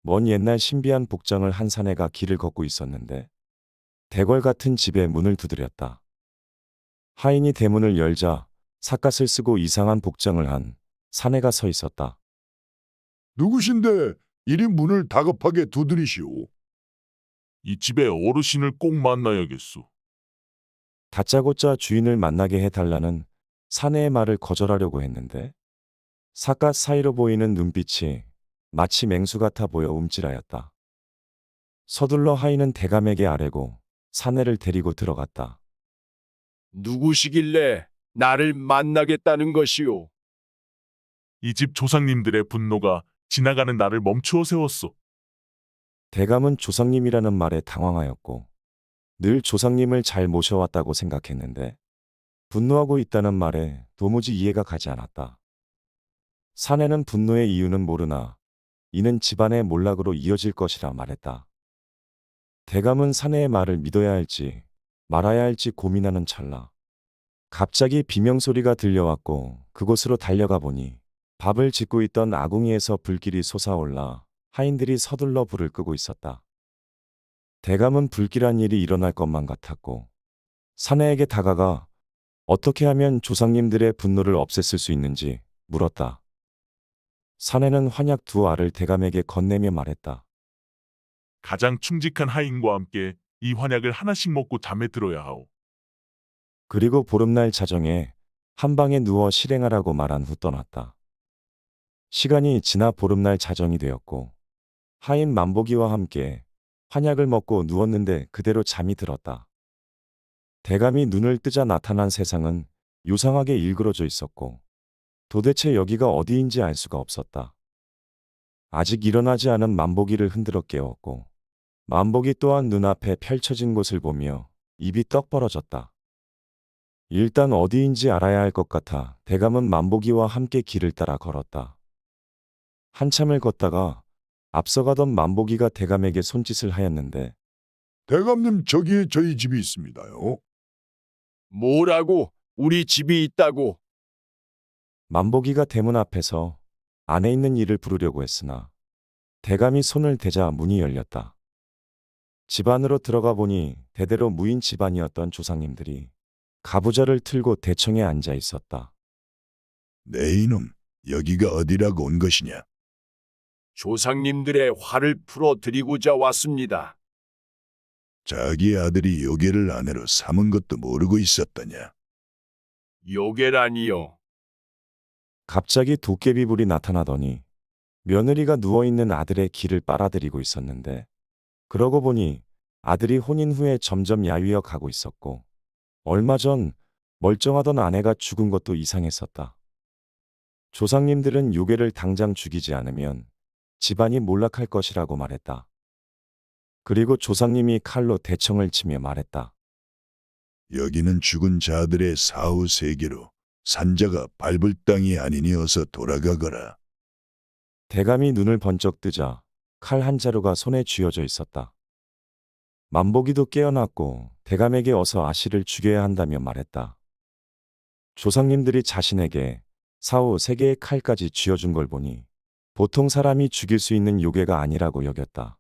먼 옛날 신비한 복장을 한 사내가 길을 걷고 있었는데 대궐 같은 집의 문을 두드렸다. 하인이 대문을 열자 삿갓을 쓰고 이상한 복장을 한 사내가 서 있었다. 누구신데 이리 문을 다급하게 두드리시오. 이 집의 어르신을 꼭 만나야겠소. 다짜고짜 주인을 만나게 해달라는 사내의 말을 거절하려고 했는데 삿갓 사이로 보이는 눈빛이 마치 맹수 같아 보여 움찔하였다. 서둘러 하인은 대감에게 아뢰고 사내를 데리고 들어갔다. 누구시길래 나를 만나겠다는 것이오? 이 집 조상님들의 분노가 지나가는 나를 멈추어 세웠소. 대감은 조상님이라는 말에 당황하였고 늘 조상님을 잘 모셔왔다고 생각했는데 분노하고 있다는 말에 도무지 이해가 가지 않았다. 사내는 분노의 이유는 모르나 이는 집안의 몰락으로 이어질 것이라 말했다. 대감은 사내의 말을 믿어야 할지 말아야 할지 고민하는 찰나 갑자기 비명소리가 들려왔고 그곳으로 달려가 보니 밥을 짓고 있던 아궁이에서 불길이 솟아올라 하인들이 서둘러 불을 끄고 있었다. 대감은 불길한 일이 일어날 것만 같았고 사내에게 다가가 어떻게 하면 조상님들의 분노를 없앴을 수 있는지 물었다. 사내는 환약 두 알을 대감에게 건네며 말했다. 가장 충직한 하인과 함께 이 환약을 하나씩 먹고 잠에 들어야 하오. 그리고 보름날 자정에 한 방에 누워 실행하라고 말한 후 떠났다. 시간이 지나 보름날 자정이 되었고 하인 만보기와 함께 환약을 먹고 누웠는데 그대로 잠이 들었다. 대감이 눈을 뜨자 나타난 세상은 요상하게 일그러져 있었고 도대체 여기가 어디인지 알 수가 없었다. 아직 일어나지 않은 만보기를 흔들어 깨웠고 만보기 또한 눈앞에 펼쳐진 곳을 보며 입이 떡 벌어졌다. 일단 어디인지 알아야 할 것 같아 대감은 만보기와 함께 길을 따라 걸었다. 한참을 걷다가 앞서가던 만보기가 대감에게 손짓을 하였는데 대감님 저기에 저희 집이 있습니다요. 뭐라고? 우리 집이 있다고? 만보기가 대문 앞에서 안에 있는 이를 부르려고 했으나 대감이 손을 대자 문이 열렸다. 집 안으로 들어가 보니 대대로 무인 집안이었던 조상님들이 가부좌를 틀고 대청에 앉아 있었다. 내 이놈, 여기가 어디라고 온 것이냐? 조상님들의 화를 풀어드리고자 왔습니다. 자기 아들이 요괴를 아내로 삼은 것도 모르고 있었더냐? 요괴라니요. 갑자기 도깨비불이 나타나더니 며느리가 누워있는 아들의 기를 빨아들이고 있었는데 그러고 보니 아들이 혼인 후에 점점 야위어 가고 있었고 얼마 전 멀쩡하던 아내가 죽은 것도 이상했었다. 조상님들은 요괴를 당장 죽이지 않으면 집안이 몰락할 것이라고 말했다. 그리고 조상님이 칼로 대청을 치며 말했다. 여기는 죽은 자들의 사후 세계로 산자가 밟을 땅이 아니니 어서 돌아가거라. 대감이 눈을 번쩍 뜨자 칼 한 자루가 손에 쥐어져 있었다. 만보기도 깨어났고 대감에게 어서 아씨를 죽여야 한다며 말했다. 조상님들이 자신에게 사후 세 개의 칼까지 쥐어준 걸 보니 보통 사람이 죽일 수 있는 요괴가 아니라고 여겼다.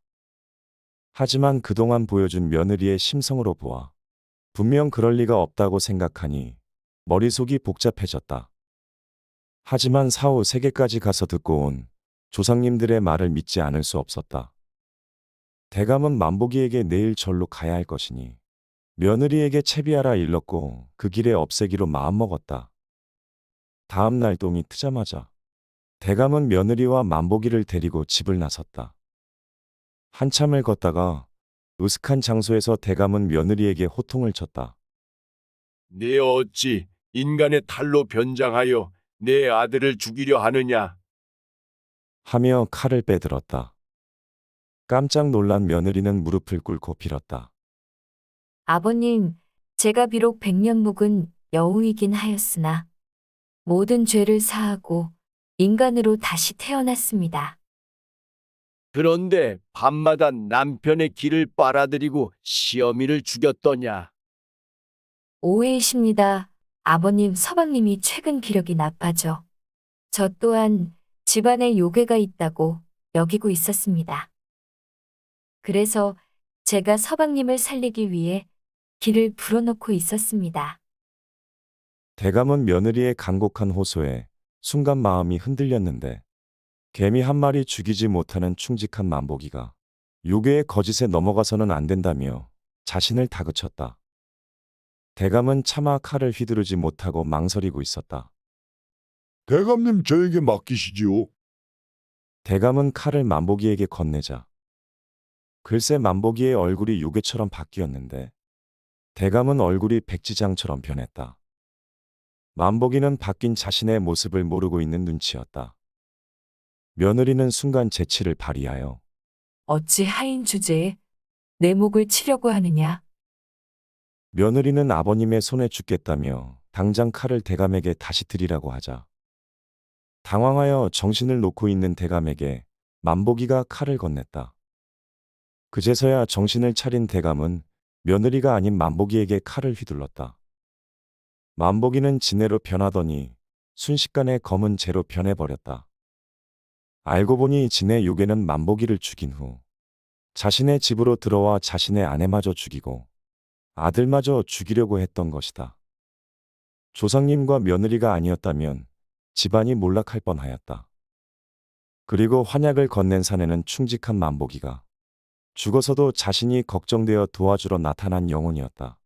하지만 그동안 보여준 며느리의 심성으로 보아 분명 그럴 리가 없다고 생각하니 머릿속이 복잡해졌다. 하지만 사후 세계까지 가서 듣고 온 조상님들의 말을 믿지 않을 수 없었다. 대감은 만보기에게 내일 절로 가야 할 것이니 며느리에게 채비하라 일렀고 그 길에 없애기로 마음먹었다. 다음 날 똥이 트자마자 대감은 며느리와 만보기를 데리고 집을 나섰다. 한참을 걷다가 으슥한 장소에서 대감은 며느리에게 호통을 쳤다. 네 어찌 인간의 탈로 변장하여 내 아들을 죽이려 하느냐? 하며 칼을 빼들었다. 깜짝 놀란 며느리는 무릎을 꿇고 빌었다. 아버님, 제가 비록 백년 묵은 여우이긴 하였으나 모든 죄를 사하고 인간으로 다시 태어났습니다. 그런데 밤마다 남편의 기를 빨아들이고 시어미를 죽였더냐? 오해이십니다. 아버님, 서방님이 최근 기력이 나빠져 저 또한 집안에 요괴가 있다고 여기고 있었습니다. 그래서 제가 서방님을 살리기 위해 길을 불어넣고 있었습니다. 대감은 며느리의 간곡한 호소에 순간 마음이 흔들렸는데 개미 한 마리 죽이지 못하는 충직한 만보기가 요괴의 거짓에 넘어가서는 안 된다며 자신을 다그쳤다. 대감은 차마 칼을 휘두르지 못하고 망설이고 있었다. 대감님 저에게 맡기시지요. 대감은 칼을 만보기에게 건네자 글쎄 만보기의 얼굴이 요괴처럼 바뀌었는데 대감은 얼굴이 백지장처럼 변했다. 만보기는 바뀐 자신의 모습을 모르고 있는 눈치였다. 며느리는 순간 재치를 발휘하여 어찌 하인 주제에 내 목을 치려고 하느냐? 며느리는 아버님의 손에 죽겠다며 당장 칼을 대감에게 다시 드리라고 하자 당황하여 정신을 놓고 있는 대감에게 만보기가 칼을 건넸다. 그제서야 정신을 차린 대감은 며느리가 아닌 만보기에게 칼을 휘둘렀다. 만보기는 진해로 변하더니 순식간에 검은 재로 변해버렸다. 알고 보니 진해 요괴는 만보기를 죽인 후 자신의 집으로 들어와 자신의 아내마저 죽이고 아들마저 죽이려고 했던 것이다. 조상님과 며느리가 아니었다면 집안이 몰락할 뻔하였다. 그리고 환약을 건넨 사내는 충직한 만보기가 죽어서도 자신이 걱정되어 도와주러 나타난 영혼이었다.